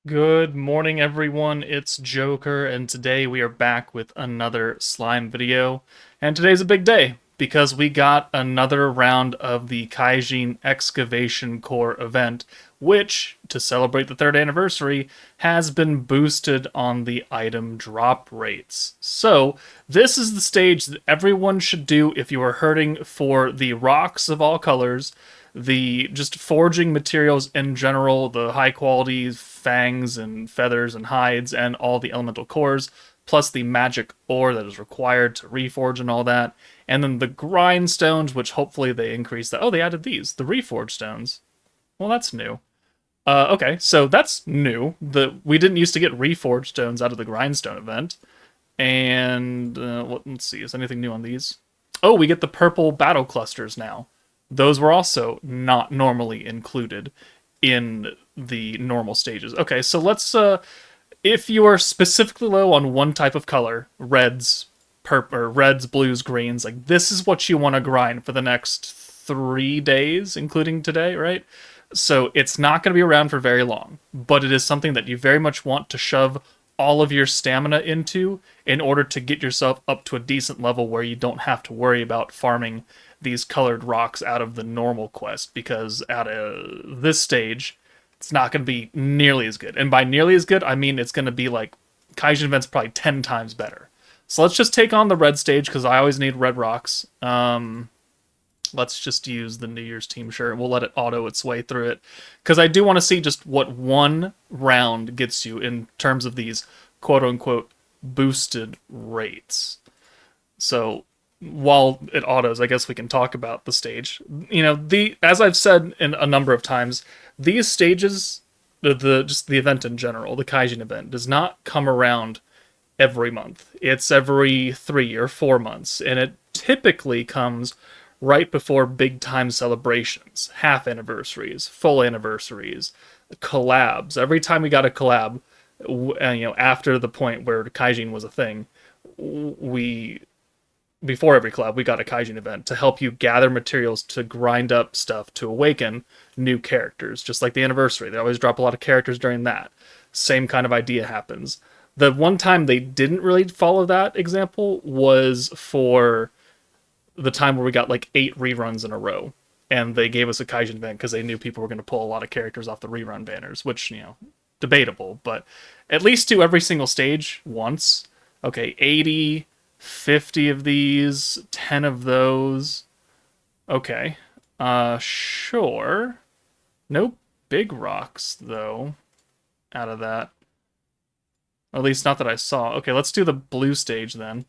Good morning, everyone. It's Joker, and today we are back with another slime video. And today's a big day because we got another round of the Kaijin Excavation Core event, which, to celebrate the third anniversary, has been boosted on the item drop rates. So, this is the stage that everyone should do if you are hurting for the rocks of all colors, the just forging materials in general, the high quality fangs and feathers and hides, and all the elemental cores, plus the magic ore that is required to reforge and all that. And then the grindstones, which hopefully they increase that. Oh, they added these, the reforge stones. Well, that's new. Okay, so that's new. We didn't used to get reforged stones out of the grindstone event. And let's see, is anything new on these? Oh, we get the purple battle clusters now. Those were also not normally included in the normal stages. Okay, so let's if you are specifically low on one type of color, reds, or reds, blues, greens, like this is what you want to grind for the next 3 days, including today, right? So it's not going to be around for very long, but it is something that you very much want to shove all of your stamina into in order to get yourself up to a decent level where you don't have to worry about farming these colored rocks out of the normal quest, because at this stage it's not going to be nearly as good. And by nearly as good, I mean it's going to be like Kaijin event's probably 10 times better. So let's just take on the red stage because I always need red rocks. Let's just use the New Year's team shirt. We'll let it auto its way through it because I do want to see just what one round gets you in terms of these quote unquote boosted rates. So while it autos, I guess we can talk about the stage. You know, the as I've said in a number of times, these stages, just the event in general, the Kaijin event, does not come around every month. It's every 3 or 4 months, and it typically comes right before big time celebrations, half anniversaries, full anniversaries, collabs. Every time we got a collab, after the point where Kaijin was a thing, we before every collab we got a Kaijin event to help you gather materials to grind up stuff to awaken new characters. Just like the anniversary, they always drop a lot of characters during that. Same kind of idea happens. The one time they didn't really follow that example was for the time where we got like 8 reruns in a row, and they gave us a Kaijin event because they knew people were going to pull a lot of characters off the rerun banners, which, debatable, but at least do every single stage once. Okay, 80, 50 of these, 10 of those. Okay. Sure. No big rocks, though, out of that. Or at least not that I saw. Okay, let's do the blue stage then.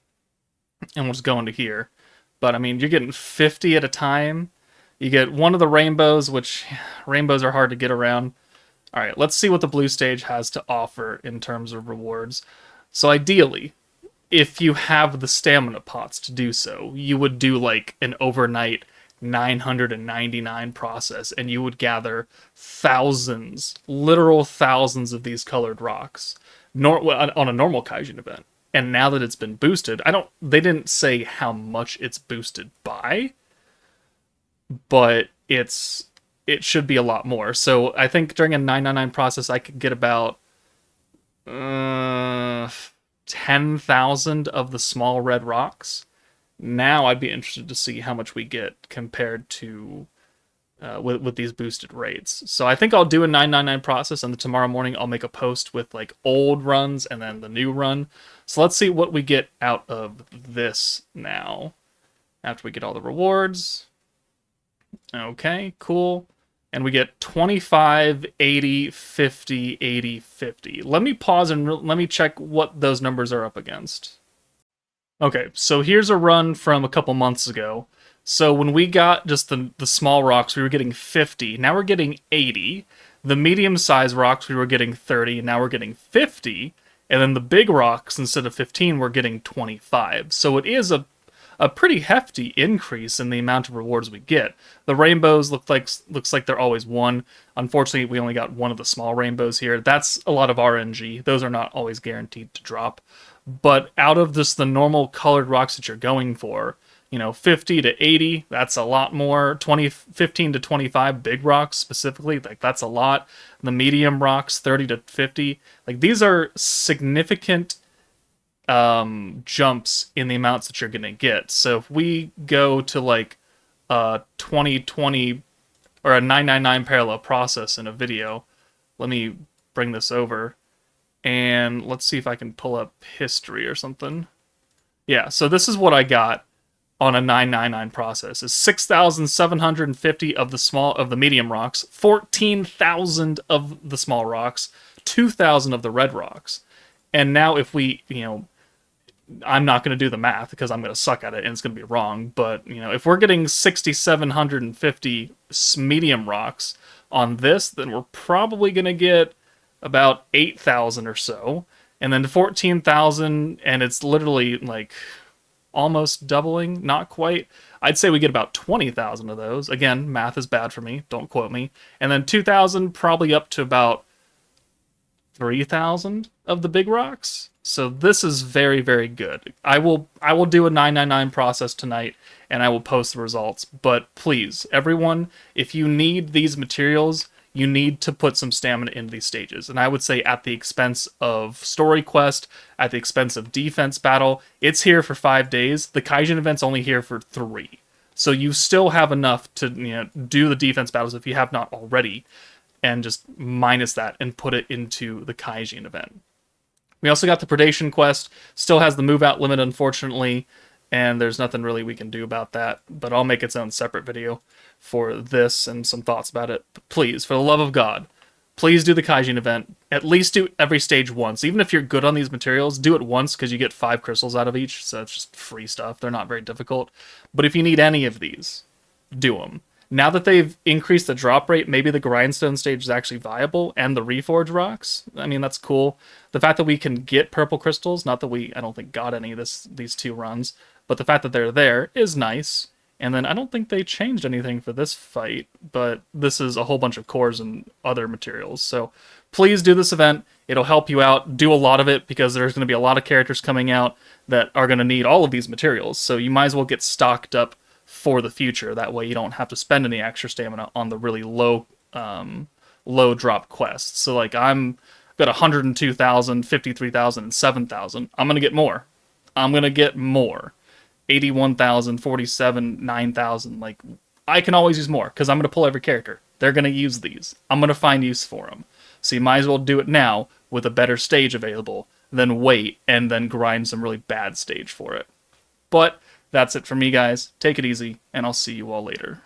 And we'll just go into here. But I mean, you're getting 50 at a time. You get one of the rainbows, which rainbows are hard to get around. All right, let's see what the blue stage has to offer in terms of rewards. So ideally, if you have the stamina pots to do so, you would do like an overnight 999 process, and you would gather thousands, literal thousands of these colored rocks on a normal Kaijin event. And now that it's been boosted, they didn't say how much it's boosted by, but it should be a lot more. So I think during a 999 process, I could get about 10,000 of the small red rocks. Now I'd be interested to see how much we get compared to with these boosted rates. So I think I'll do a 999 process, and then tomorrow morning I'll make a post with like old runs and then the new run. So let's see what we get out of this now after we get all the rewards. Okay, cool. And we get 25, 80, 50, 80, 50. Let me pause and let me check what those numbers are up against. Okay, so here's a run from a couple months ago. So when we got just the small rocks, we were getting 50. Now we're getting 80. The medium-sized rocks, we were getting 30. Now we're getting 50. And then the big rocks, instead of 15, we're getting 25. So it is a pretty hefty increase in the amount of rewards we get. The rainbows looks like they're always one. Unfortunately, we only got one of the small rainbows here. That's a lot of RNG. Those are not always guaranteed to drop. But out of just the normal colored rocks that you're going for, 50 to 80, that's a lot more. 15 to 25 big rocks specifically, like that's a lot. The medium rocks, 30 to 50, like these are significant jumps in the amounts that you're gonna get. So if we go to like a 2020 or a 999 parallel process in a video, let me bring this over and let's see if I can pull up history or something. Yeah, so this is what I got on a 999 process is 6,750 of the medium rocks, 14,000 of the small rocks, 2,000 of the red rocks. And now if we, I'm not going to do the math because I'm going to suck at it and it's going to be wrong, but if we're getting 6,750 medium rocks on this, then we're probably going to get about 8,000 or so, and then 14,000, and it's literally like almost doubling, not quite. I'd say we get about 20,000 of those. Again, math is bad for me, don't quote me. And then 2,000, probably up to about 3,000 of the big rocks. So this is very, very good. I will do a 999 process tonight, and I will post the results. But please, everyone, if you need these materials, you need to put some stamina into these stages. And I would say at the expense of story quest, at the expense of defense battle. It's here for 5 days. The Kaijin event's only here for 3. So you still have enough to do the defense battles if you have not already, and just minus that and put it into the Kaijin event. We also got the Predation quest. Still has the move out limit, unfortunately, and there's nothing really we can do about that, but I'll make its own separate video for this and some thoughts about it. But please, for the love of God, please do the Kaijin event. At least do every stage once. Even if you're good on these materials, do it once because you get 5 crystals out of each, so it's just free stuff. They're not very difficult. But if you need any of these, do them. Now that they've increased the drop rate, maybe the grindstone stage is actually viable, and the reforge rocks. I mean, that's cool. The fact that we can get purple crystals, not that I don't think got any these 2 runs, but the fact that they're there is nice. And then I don't think they changed anything for this fight, but this is a whole bunch of cores and other materials. So please do this event. It'll help you out. Do a lot of it because there's going to be a lot of characters coming out that are going to need all of these materials. So you might as well get stocked up for the future. That way you don't have to spend any extra stamina on the really low drop quests. So like I've got 102,000, 53,000, and 7,000. I'm going to get more. 81,000, 47, 9,000. Like, I can always use more because I'm going to pull every character. They're going to use these. I'm going to find use for them. So you might as well do it now with a better stage available than wait and then grind some really bad stage for it. But that's it for me, guys. Take it easy, and I'll see you all later.